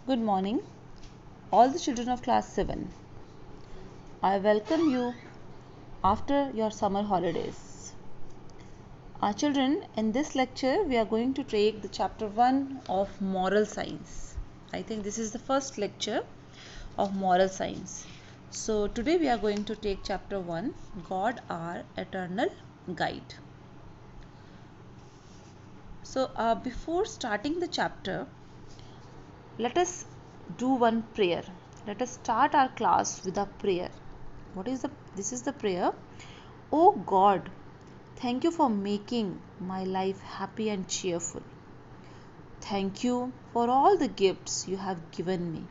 Good morning, all the children of class 7. I welcome you after your summer holidays. Children, in this lecture, we are going to take the chapter 1 of moral science. I think this is the first lecture of moral science. So, today we are going to take chapter 1, God our eternal guide. So, before starting the chapter, let us do one prayer. Let us start our class with a prayer. This is the prayer. Oh God, thank you for making my life happy and cheerful. Thank you for all the gifts you have given me.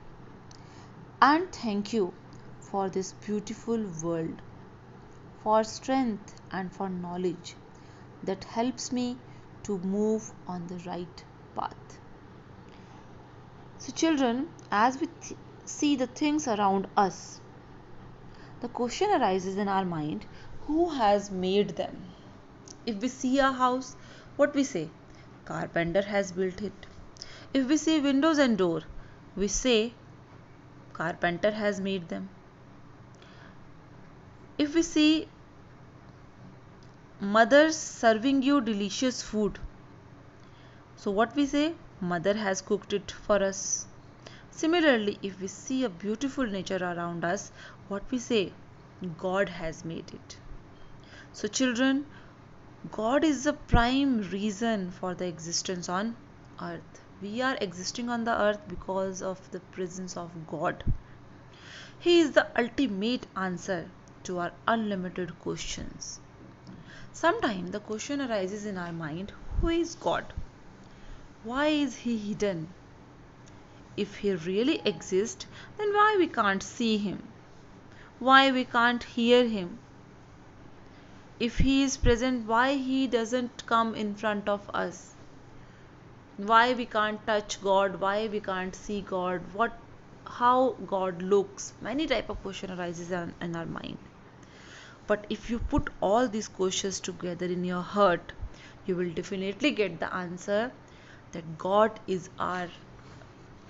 And thank you for this beautiful world, for strength and for knowledge that helps me to move on the right path. So, children, as we see the things around us, the question arises in our mind, who has made them? If we see a house, what we say? Carpenter has built it. If we see windows and door, we say carpenter has made them. If we see mothers serving you delicious food, so what we say? Mother has cooked it for us. Similarly, if we see a beautiful nature around us, what we say? God has made it. So children, God is the prime reason for the existence on earth. We are existing on the earth because of the presence of God. He is the ultimate answer to our unlimited questions. Sometimes the question arises in our mind, who is God? Why is he hidden? If he really exists, then why we can't see him? Why we can't hear him? If he is present, why he doesn't come in front of us? Why we can't touch God? Why we can't see God? How God looks? Many type of question arises in our mind. But if you put all these questions together in your heart, you will definitely get the answer that God is our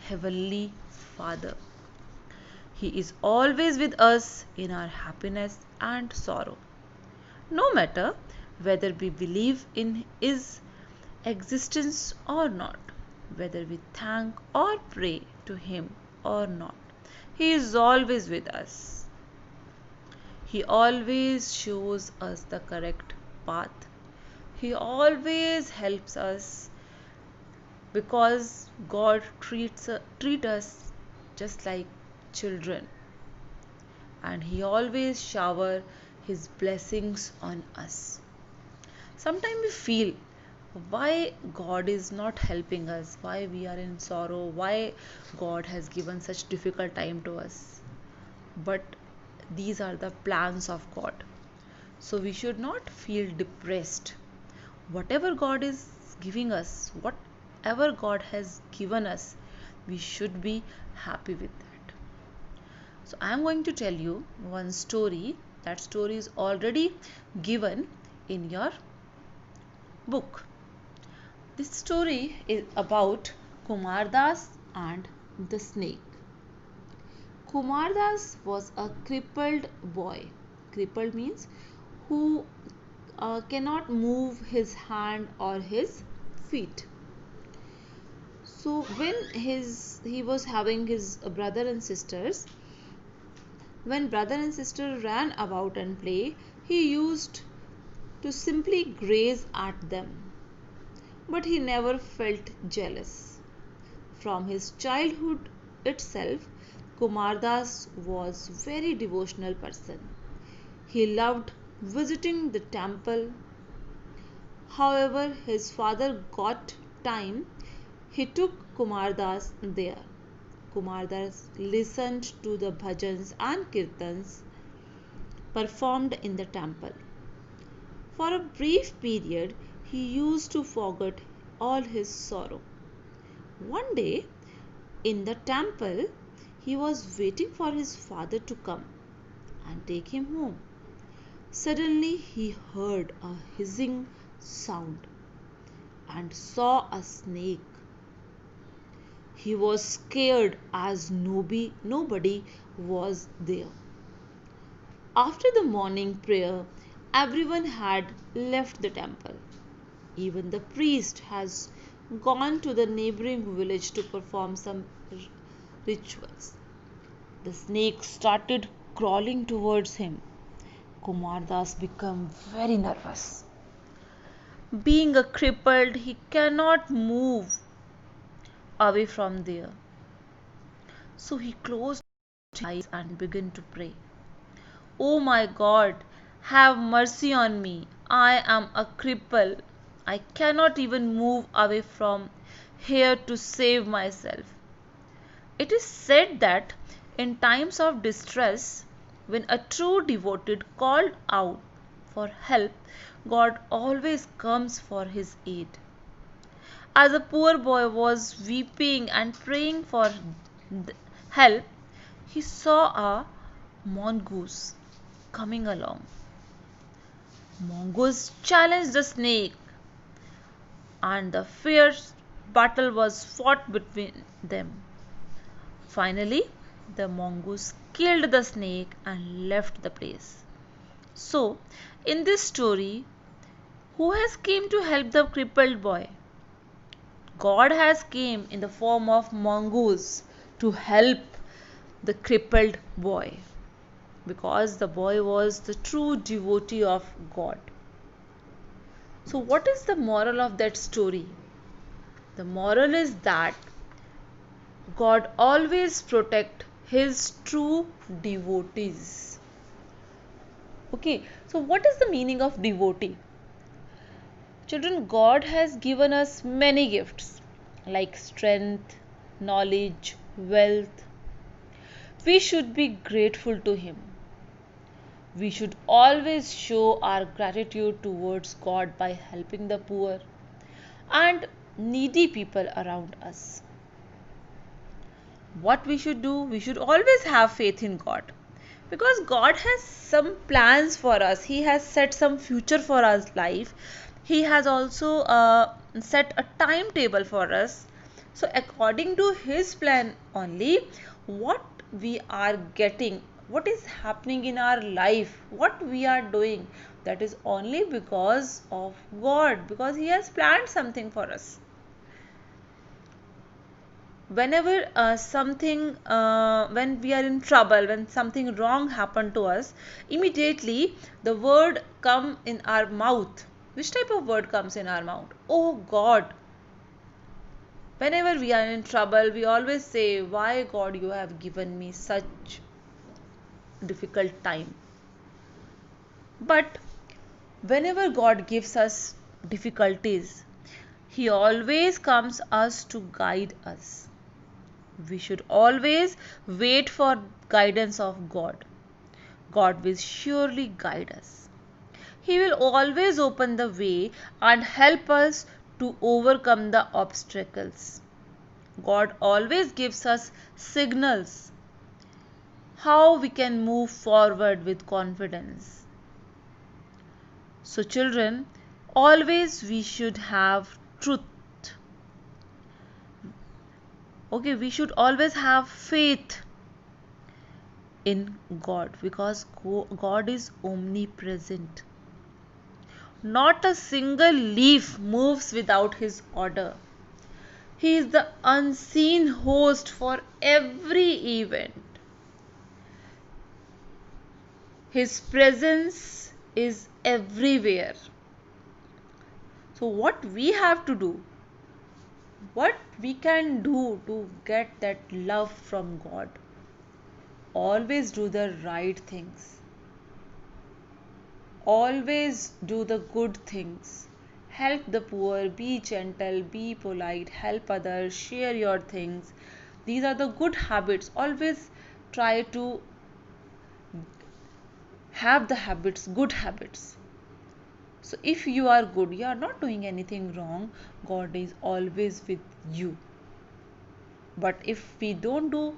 heavenly Father. He is always with us in our happiness and sorrow. No matter whether we believe in His existence or not, whether we thank or pray to Him or not, He is always with us. He always shows us the correct path. He always helps us because God treats us just like children, and He always shower His blessings on us. Sometimes we feel why God is not helping us, why we are in sorrow, why God has given such difficult time to us. But these are the plans of God. So we should not feel depressed. Whatever God is giving us, whatever God has given us, we should be happy with that. So I am going to tell you one story. That story is already given in your book. This story is about Kumar Das and the snake. Kumar Das was a crippled boy. Crippled means who cannot move his hand or his feet. So when he was having his brother and sisters, when brother and sister ran about and play, he used to simply graze at them. But he never felt jealous. From his childhood itself, Kumar Das was very devotional person. He loved visiting the temple. However, his father got time, he took Kumar Das there. Kumar Das listened to the bhajans and kirtans performed in the temple. For a brief period, he used to forget all his sorrow. One day, in the temple, he was waiting for his father to come and take him home. Suddenly, he heard a hissing sound and saw a snake. He was scared as nobody was there. After the morning prayer, everyone had left the temple. Even the priest has gone to the neighboring village to perform some rituals. The snake started crawling towards him. Kumar Das became very nervous. Being a crippled, he cannot move away from there. So he closed his eyes and began to pray. Oh my God, have mercy on me. I am a cripple. I cannot even move away from here to save myself. It is said that in times of distress, when a true devotee called out for help, God always comes for his aid. As the poor boy was weeping and praying for help, he saw a mongoose coming along. Mongoose challenged the snake, and the fierce battle was fought between them. Finally, the mongoose killed the snake and left the place. So, in this story, who has came to help the crippled boy? God has came in the form of mongoose to help the crippled boy, because the boy was the true devotee of God. So what is the moral of that story? The moral is that God always protect his true devotees. Okay, so what is the meaning of devotee? Children, God has given us many gifts like strength, knowledge, wealth. We should be grateful to him. We should always show our gratitude towards God by helping the poor and needy people around us. What we should do? We should always have faith in God, because God has some plans for us. He has set some future for our life. He has also set a timetable for us. So according to his plan only, what we are getting, what is happening in our life, what we are doing, that is only because of God, because he has planned something for us. Whenever when we are in trouble, when something wrong happened to us, immediately the word come in our mouth. Which type of word comes in our mouth? Oh God. Whenever we are in trouble, we always say, why God you have given me such difficult time? But whenever God gives us difficulties, he always comes us to guide us. We should always wait for guidance of God. God will surely guide us. He will always open the way and help us to overcome the obstacles. God always gives us signals how we can move forward with confidence. So children, always we should have truth. Okay, we should always have faith in God, because God is omnipresent. Not a single leaf moves without his order. He is the unseen host for every event. His presence is everywhere. So what we have to do, what we can do to get that love from God? Always do the right things. Always do the good things. Help the poor, be gentle, be polite, help others, share your things. These are the good habits. Always try to have the habits, good habits. So if you are good, you are not doing anything wrong, God is always with you. But if we don't do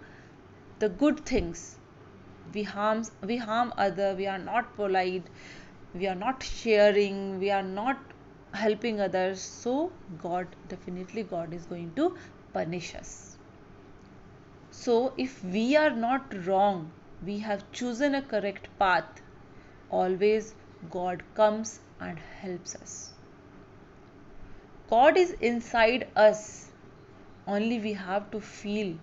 the good things, we harm other, we are not polite, we are not sharing, we are not helping others, so God is going to punish us. So if we are not wrong, we have chosen a correct path, always God comes and helps us. God is inside us, only we have to feel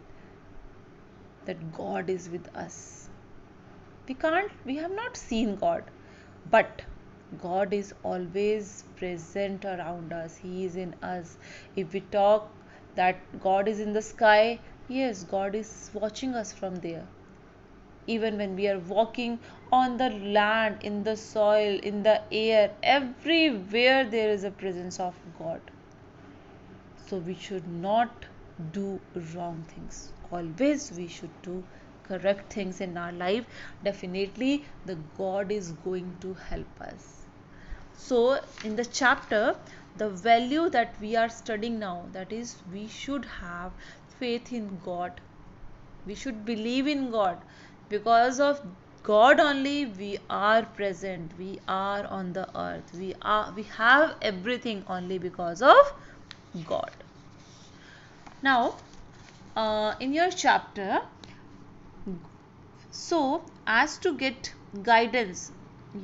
that God is with us. We have not seen God, but God is always present around us. He is in us. If we talk that God is in the sky, yes, God is watching us from there. Even when we are walking on the land, in the soil, in the air, everywhere there is a presence of God. So we should not do wrong things. Always we should do correct things in our life. Definitely the God is going to help us. So in the chapter, the value that we are studying now, that is, we should have faith in God. We should believe in God. Because of God only we are present. We are on the earth. We have everything only because of God. Now, in your chapter, so as to get guidance,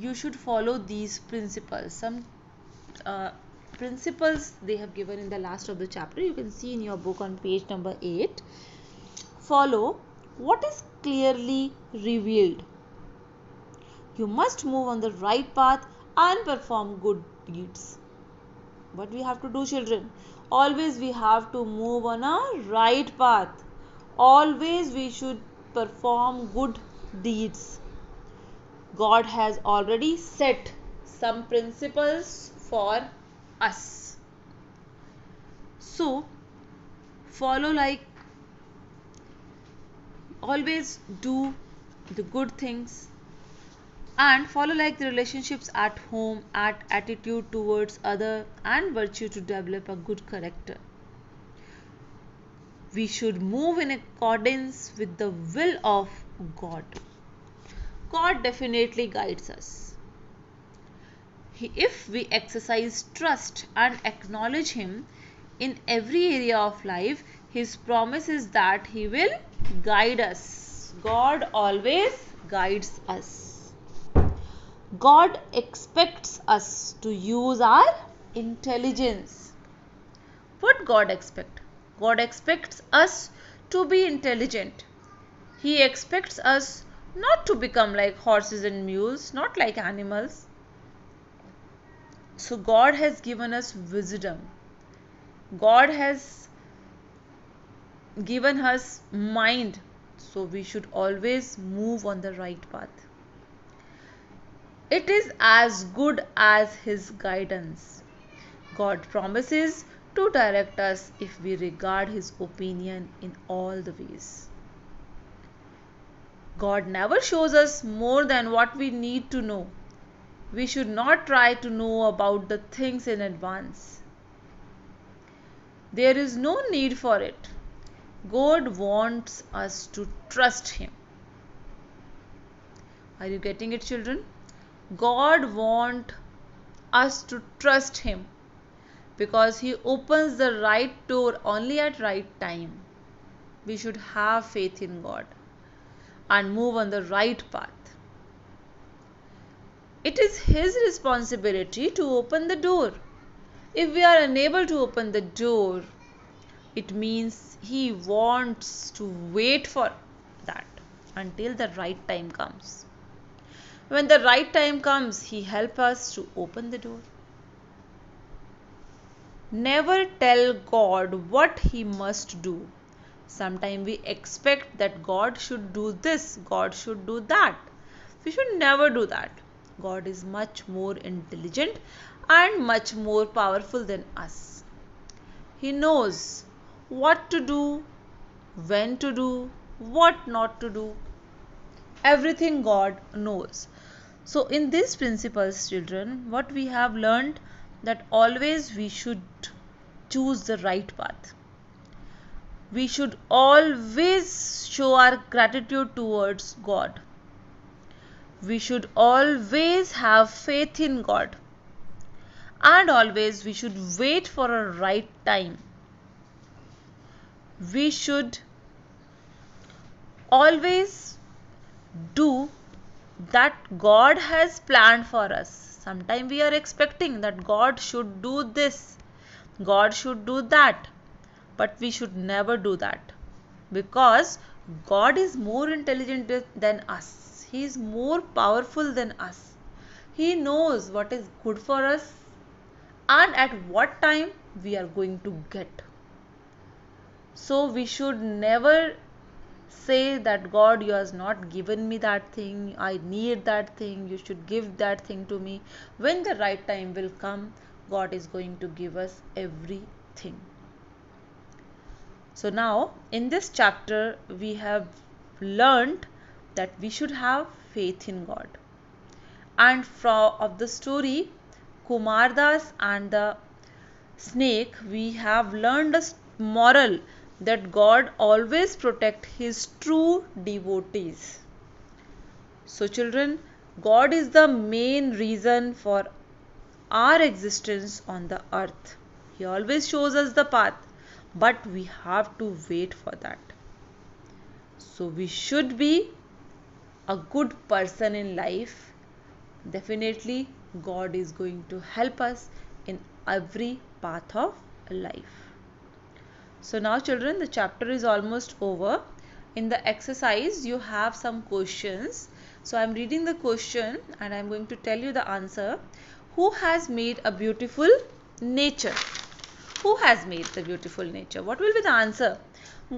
you should follow these principles. Some principles they have given in the last of the chapter. You can see in your book on page number 8. Follow what is clearly revealed. You must move on the right path and perform good deeds. What we have to do, children? Always we have to move on a right path. Always we should perform good deeds. God has already set some principles for us. So, follow, like, always do the good things, and follow like the relationships at home, at attitude towards other, and virtue to develop a good character. We should move in accordance with the will of God. God definitely guides us. If we exercise trust and acknowledge Him in every area of life, His promise is that He will guide us. God always guides us. God expects us to use our intelligence. What God expects? God expects us to be intelligent. He expects us not to become like horses and mules, not like animals. So God has given us wisdom. God has given us mind. So we should always move on the right path. It is as good as His guidance. God promises to direct us if we regard His opinion in all the ways. God never shows us more than what we need to know. We should not try to know about the things in advance. There is no need for it. God wants us to trust Him. Are you getting it, children? God wants us to trust Him because He opens the right door only at right time. We should have faith in God and move on the right path. It is His responsibility to open the door. If we are unable to open the door, it means He wants to wait for that until the right time comes. When the right time comes, He helps us to open the door. Never tell God what He must do. Sometimes we expect that God should do this, God should do that. We should never do that. God is much more intelligent and much more powerful than us. He knows what to do, when to do, what not to do. Everything God knows. So in these principles, children, what we have learned, that always we should choose the right path. We should always show our gratitude towards God. We should always have faith in God. And always we should wait for a right time. We should always do that God has planned for us. Sometimes we are expecting that God should do this, God should do that, but we should never do that, because God is more intelligent than us. He is more powerful than us. He knows what is good for us and at what time we are going to get. So we should never say that God, you has not given me that thing, I need that thing, you should give that thing to me. When the right time will come, God is going to give us everything. So now in this chapter we have learned that we should have faith in God. And of the story Kumar Das and the snake, we have learned a moral that God always protects his true devotees. So children, God is the main reason for our existence on the earth. He always shows us the path, but we have to wait for that. So we should be a good person in life. Definitely God is going to help us in every path of life. So now children, the chapter is almost over. In the exercise you have some questions. So I am reading the question and I am going to tell you the answer. Who has made a beautiful nature? Who has made the beautiful nature? What will be the answer?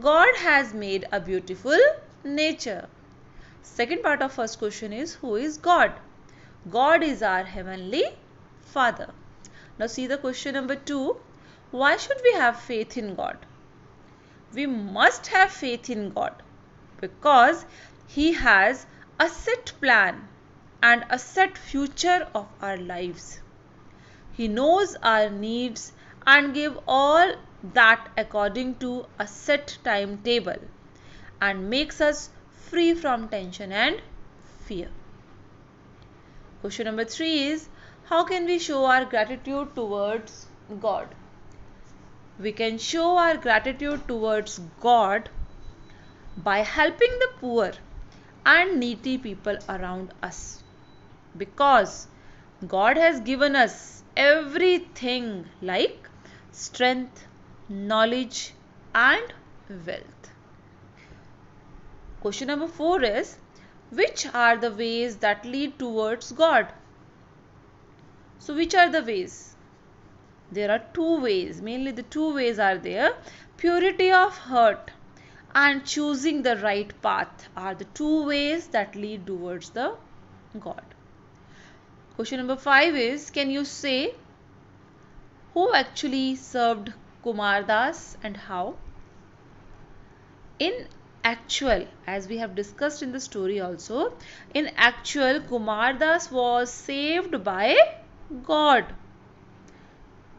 God has made a beautiful nature. Second part of first question is, who is God? God is our heavenly Father. Now see the question number 2. Why should we have faith in God? We must have faith in God because He has a set plan and a set future of our lives. He knows our needs and gave all that according to a set timetable and makes us free from tension and fear. Question number 3 is, how can we show our gratitude towards God? We can show our gratitude towards God by helping the poor and needy people around us, because God has given us everything like strength, knowledge and wealth. Question number 4 is, which are the ways that lead towards God? So which are the ways? There are two ways, mainly the two ways are there. Purity of heart and choosing the right path are the two ways that lead towards the God. Question number 5 is, can you say who actually served Kumar Das and how? In actual, as we have discussed in the story also, in actual Kumar Das was saved by God.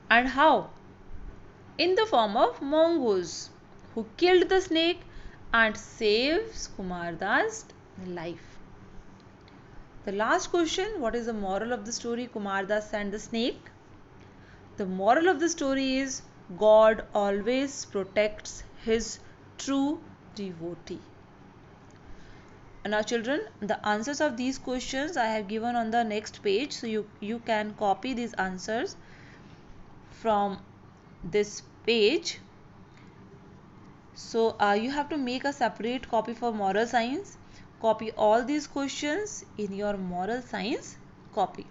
And how? In the form of mongoose who killed the snake and saves Kumar Das' life. The last question, what is the moral of the story Kumar Das and the snake? The moral of the story is, God always protects his true devotee. And now children, the answers of these questions I have given on the next page, so you can copy these answers from this page. So you have to make a separate copy for moral science. Copy all these questions in your moral science copy.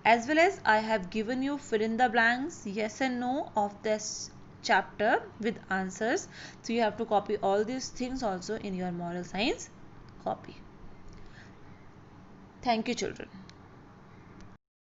As well as I have given you fill in the blanks, yes and no of this chapter with answers. So you have to copy all these things also in your moral science copy. Thank you children.